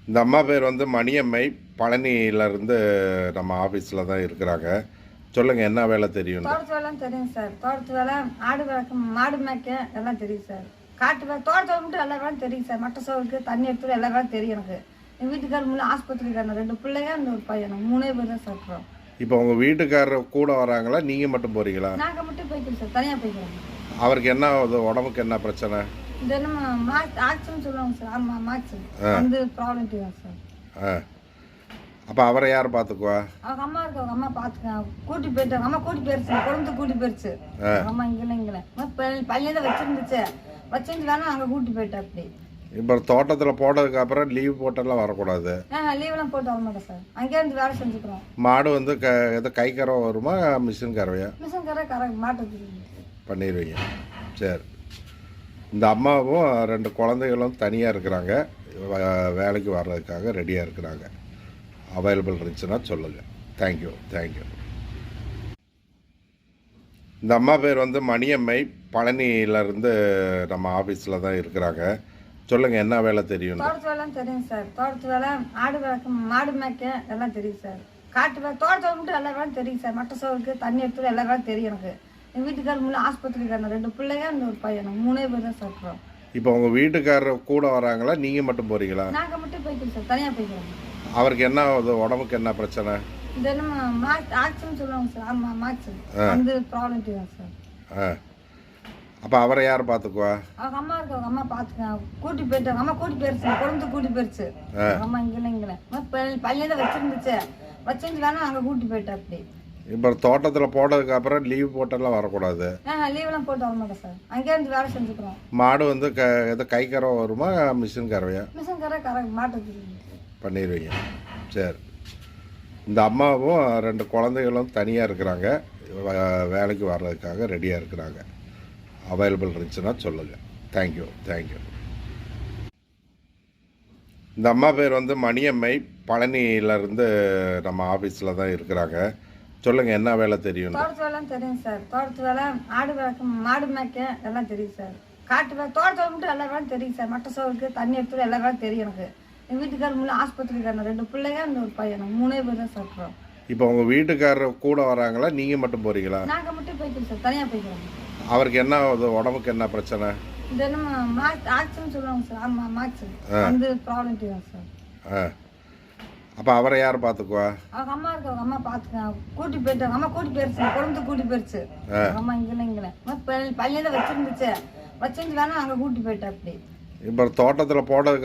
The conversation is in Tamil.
இந்த அம்மா பேர் வந்து மணியம்மை. பழனியிலேருந்து நம்ம ஆஃபீஸில் தான் இருக்கிறாங்க. சொல்லுங்கள், என்ன வேலை தெரியும்? தோட்டத்து வேலைலாம் தெரியும் சார். தோட்டத்து வேலை, ஆடு வளர்க்க, மாடு மேய்க்க எல்லாம் தெரியும் சார். காட்டு வேலை, தோட்டத்து வேலை மட்டும் எல்லா வேலையும் தெரியும் சார். மட்ட சோறுக்கு தண்ணி எடுத்து எல்லா வேலையும் தெரியும் எனக்கு. எங்கள் வீட்டுக்காரர் முன்னே ஆஸ்பத்திரிக்காரன் 2 பிள்ளைங்க, இந்த ஒரு பையன், 3 பேர் தான் சாப்பிட்றோம். இப்போ உங்கள் வீட்டுக்காரர் கூட வராங்களா, நீங்கள் மட்டும் போகிறீங்களா? நாங்கள் மட்டும் போய்க்கிறோம் சார், தனியாக போய்க்கிறோம். அவருக்கு என்ன உடம்புக்கு என்ன பிரச்சனை? இந்த நம்ம ஆக்சிடென்ட் சொல்லுவாங்க சார். ஆமாம், ஆக்சிடென்ட் வந்து ப்ராப்ளம் தான் சார். ஆ, அப்போ அவரை யார் பார்த்துக்குவா? அவங்க அம்மா இருக்கு, அவங்க அம்மா பார்த்துக்காங்க. கூட்டி போயிட்டு அம்மா கூட்டி போயிருச்சு, குழந்தை கூட்டி போயிருச்சு. அம்மா இங்கே பையன் தான் வச்சிருந்துச்சு, வச்சிருந்து வேணா அங்கே கூட்டி போயிட்டா. அப்படி இப்போ தோட்டத்தில் போட்டதுக்கு அப்புறம் லீவ் போட்டெல்லாம் வரக்கூடாது. லீவெல்லாம் போட்டு வர மாட்டேன் சார். அங்கேருந்து வேலை செஞ்சுக்கிறோம். மாடு வந்து எதோ கை கறவை வருமா, மிஷின் கறவையா? மிஷின் கரை மாட்டு பண்ணிடுவீங்க. சரி. இந்த அம்மாவும் 2 குழந்தைகளும் தனியாக இருக்கிறாங்க. வேலைக்கு வர்றதுக்காக ரெடியாக இருக்கிறாங்க. அவைலபிள் இருந்துச்சுன்னா சொல்லுங்கள். தேங்க்யூ. இந்த அம்மா பேர் வந்து மணியம்மை. பழனியிலேருந்து நம்ம ஆஃபீஸில் தான் இருக்கிறாங்க. சொல்லுங்கள், என்ன வேலை தெரியும்? தோட்டத்து வேலைலாம் தெரியும் சார். தோட்டத்து வேலை, ஆடு வளர்க்க, மாடு மேய்க்க எல்லாம் தெரியும் சார். காட்டு வேலை, தோட்டத்து வேலை மட்டும் எல்லா வேலையும் தெரியும் சார். மட்ட சோறுக்கு தண்ணி எடுத்து எல்லா வேலையும் தெரியும் எனக்கு. எங்கள் வீட்டுக்காரர் முன்னே ஆஸ்பத்திரிக்காரன் 2 பிள்ளைங்க, இந்த ஒரு பையன், 3 பேர் தான் சாப்பிட்றோம். இப்போ உங்கள் வீட்டுக்காரர் கூட வராங்களா, நீங்கள் மட்டும் போகிறீங்களா? நாங்கள் மட்டும் போய்க்கிறோம் சார், தனியாக போய்க்கிறோம். அவருக்கு என்ன உடம்புக்கு என்ன பிரச்சனை? இந்த நம்ம ஆக்சிடென்ட் சொல்லுவாங்க சார். ஆமாம், ஆக்சிடென்ட் வந்து ப்ராப்ளம் தான் சார். ஆ, அப்போ அவரை யார் பார்த்துக்குவா? அவங்க அம்மா இருக்கு, அவங்க அம்மா பார்த்துக்காங்க. கூட்டி போயிட்டு அம்மா கூட்டி போயிருச்சு, குழந்தை கூட்டி போயிருச்சு. அம்மா இங்கே பையன் தான் வச்சிருந்துச்சு, வச்சிருந்து வேணா அங்கே கூட்டி போயிட்டா. அப்படி இப்போ தோட்டத்தில் போட்டதுக்கு அப்புறம் லீவ் போட்டெல்லாம் வரக்கூடாது. லீவெல்லாம் போட்டு வர மாட்டேன் சார். அங்கேருந்து வேலை செஞ்சுக்கிறோம். மாடு வந்து எதோ கை கறவை வருமா, மிஷின் கறவையா? மிஷின் கரை மாட்டு பண்ணிடுவீங்க. சரி. இந்த அம்மாவும் 2 குழந்தைகளும் தனியாக இருக்கிறாங்க. வேலைக்கு வர்றதுக்காக ரெடியாக இருக்கிறாங்க. அவைலபிள் இருந்துச்சுன்னா சொல்லுங்கள். தேங்க்யூ. இந்த அம்மா பேர் வந்து மணியம்மை. பழனியிலேருந்து நம்ம ஆஃபீஸில் தான் இருக்கிறாங்க. சொல்லுங்கள், என்ன வேலை தெரியும்? தோட்டத்து வேலைலாம் தெரியும் சார். தோட்டத்து வேலை, ஆடு வளர்க்க, மாடு மேய்க்க எல்லாம் தெரியும் சார். காட்டு வேலை, தோட்டத்து வேலை மட்டும் எல்லா வேலையும் தெரியும் சார். மட்ட சோறுக்கு தண்ணி எடுத்து எல்லா வேலையும் தெரியும் எனக்கு. எங்கள் வீட்டுக்காரர் முன்னே ஆஸ்பத்திரிக்காரன் 2 பிள்ளைங்க, இந்த ஒரு பையன், 3 பேர் தான் சாப்பிட்றோம். இப்போ உங்கள் வீட்டுக்காரர் கூட வராங்களா, நீங்கள் மட்டும் போகிறீங்களா? நாங்கள் மட்டும் போய்க்கிறோம் சார், தனியாக போய்க்கிறோம். அவருக்கு என்ன உடம்புக்கு என்ன பிரச்சனை? இந்த நம்ம ஆக்சிடென்ட் சொல்லுவாங்க சார். ஆமாம், ஆக்சிடென்ட் வந்து ப்ராப்ளம் தான் சார். ஆ, அப்போ அவரை யார் பார்த்துக்குவா? அவங்க அம்மா இருக்கு, அவங்க அம்மா பார்த்துக்காங்க. கூட்டி போயிட்டு அம்மா கூட்டி போயிருச்சு, குழந்தை கூட்டி போயிருச்சு. அம்மா இங்கே பையன் தான் வச்சிருந்துச்சு, வச்சிருந்து வேணா அங்கே கூட்டி போயிட்டா. அப்படி இப்போ தோட்டத்தில் போட்டதுக்கு